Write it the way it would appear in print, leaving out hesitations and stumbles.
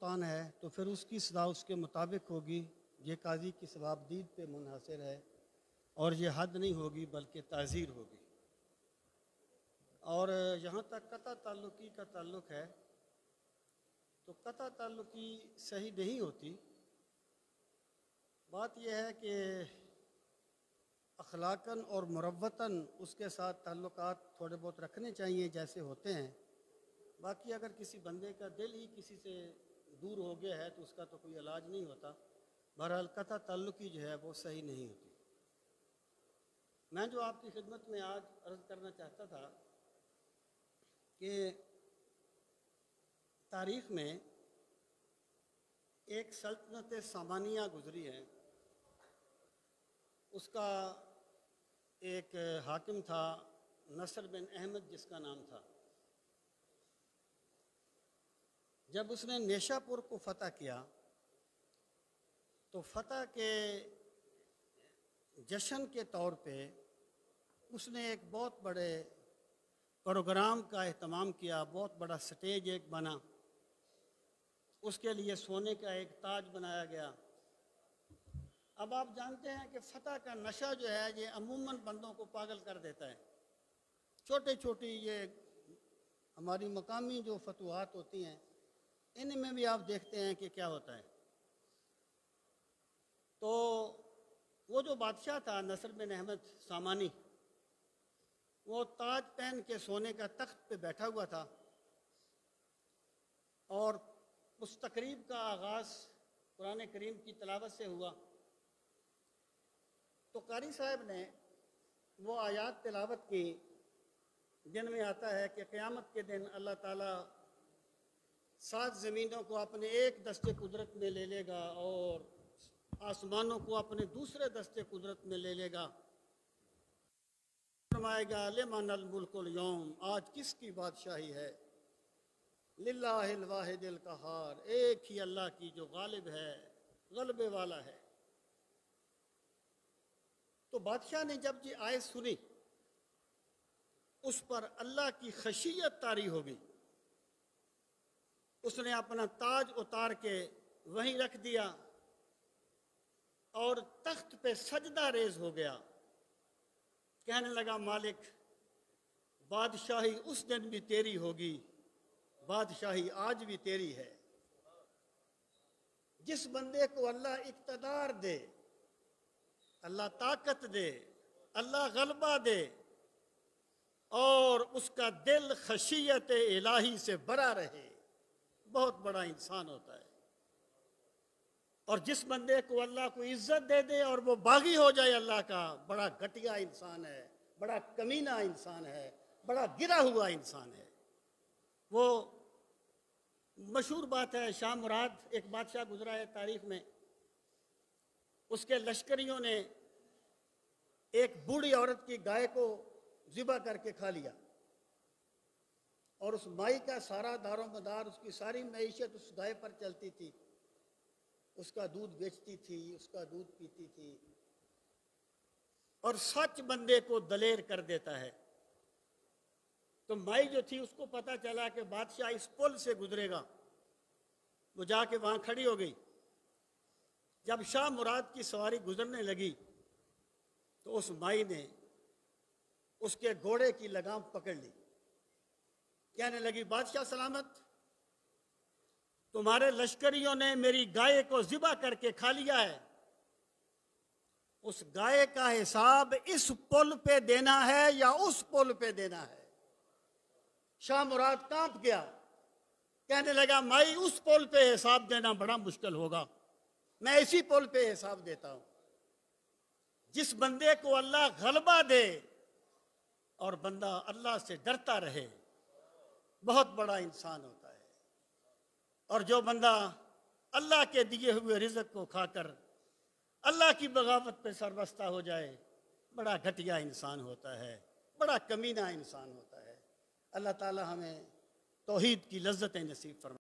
नुकसान है तो फिर उसकी सज़ा उसके मुताबिक होगी। ये काजी की सवाबदीद पे मुनहसर है और ये हद नहीं होगी बल्कि ताज़ीर होगी। और यहाँ तक कता ताल्लुकी का ताल्लुक़ है तो कता ताल्लुकी सही नहीं होती। बात यह है कि अखलाकन और मुरव्वतन उसके साथ ताल्लुकात थोड़े बहुत रखने चाहिए जैसे होते हैं। बाकी अगर किसी बंदे का दिल ही किसी से दूर हो गया है तो उसका तो कोई इलाज नहीं होता। बहरहाल कता ताल्लुकी जो है वो सही नहीं होती। मैं जो आपकी खिदमत में आज अर्ज़ करना चाहता था कि तारीख़ में एक सल्तनत सामानिया गुज़री है। उसका एक हाकिम था नसर बिन अहमद जिसका नाम था। जब उसने नेशापुर को फ़तह किया तो फ़तह के जश्न के तौर पे उसने एक बहुत बड़े प्रोग्राम का एहतमाम किया। बहुत बड़ा स्टेज एक बना, उसके लिए सोने का एक ताज बनाया गया। अब आप जानते हैं कि फ़तह का नशा जो है ये अमूमन बंदों को पागल कर देता है। छोटे छोटी ये हमारी मकामी जो फतवाहत होती हैं इनमें भी आप देखते हैं कि क्या होता है। तो वो जो बादशाह था नसर बिन अहमद सामानी, वो ताज पहन के सोने का तख्त पे बैठा हुआ था और उस तकरीब का आगाज़ कुरान करीम की तिलावत से हुआ। तो कारी साहब ने वो आयात तिलावत की जिनमें आता है कि क़यामत के दिन अल्लाह ताला 7 ज़मीनों को अपने एक दस्ते कुदरत में ले लेगा और आसमानों को अपने दूसरे दस्ते कुदरत में ले लेगा। फरमाएगा लिमनल मुल्कुल यौम, आज किसकी बादशाही है? लिल्लाहिल वाहिदिल कहार, एक ही अल्लाह की जो गालिब है, गलबे वाला है। तो बादशाह ने जब ये आयत सुनी उस पर अल्लाह की खशियत तारी हो गई। उसने अपना ताज उतार के वहीं रख दिया और तख्त पे सजदा रेज हो गया। कहने लगा मालिक, बादशाही उस दिन भी तेरी होगी, बादशाही आज भी तेरी है। जिस बंदे को अल्लाह इक़्तिदार दे, अल्लाह ताकत दे, अल्लाह गलबा दे और उसका दिल खशियत इलाही से भरा रहे, बहुत बड़ा इंसान होता है। और जिस बंदे को अल्लाह को इज्जत दे दे और वो बागी हो जाए अल्लाह का, बड़ा घटिया इंसान है, बड़ा कमीना इंसान है, बड़ा गिरा हुआ इंसान है। वो मशहूर बात है, शाह मुराद एक बादशाह गुजरा है तारीख में। उसके लश्करियों ने एक बूढ़ी औरत की गाय को ज़िबा करके खा लिया और उस माई का सारा दारोमदार, उसकी सारी मईशत उस गाय पर चलती थी। उसका दूध बेचती थी, उसका दूध पीती थी। और सच बंदे को दलेर कर देता है। तो माई जो थी उसको पता चला कि बादशाह इस पुल से गुजरेगा, वो जाके वहां खड़ी हो गई। जब शाह मुराद की सवारी गुजरने लगी तो उस माई ने उसके घोड़े की लगाम पकड़ ली। कहने लगी, बादशाह सलामत, तुम्हारे लश्करियों ने मेरी गाय को ज़िबा करके खा लिया है। उस गाय का हिसाब इस पुल पे देना है या उस पुल पे देना है? शाह मुराद कांप गया। कहने लगा, माई उस पुल पे हिसाब देना बड़ा मुश्किल होगा, मैं इसी पुल पे हिसाब देता हूं। जिस बंदे को अल्लाह गलबा दे और बंदा अल्लाह से डरता रहे, बहुत बड़ा इंसान होता है। और जो बंदा अल्लाह के दिए हुए रिज़्क़ को खाकर अल्लाह की बगावत पे सरबस्ता हो जाए, बड़ा घटिया इंसान होता है, बड़ा कमीना इंसान होता है। अल्लाह ताला हमें तौहीद की लज्जतें नसीब फरमाए।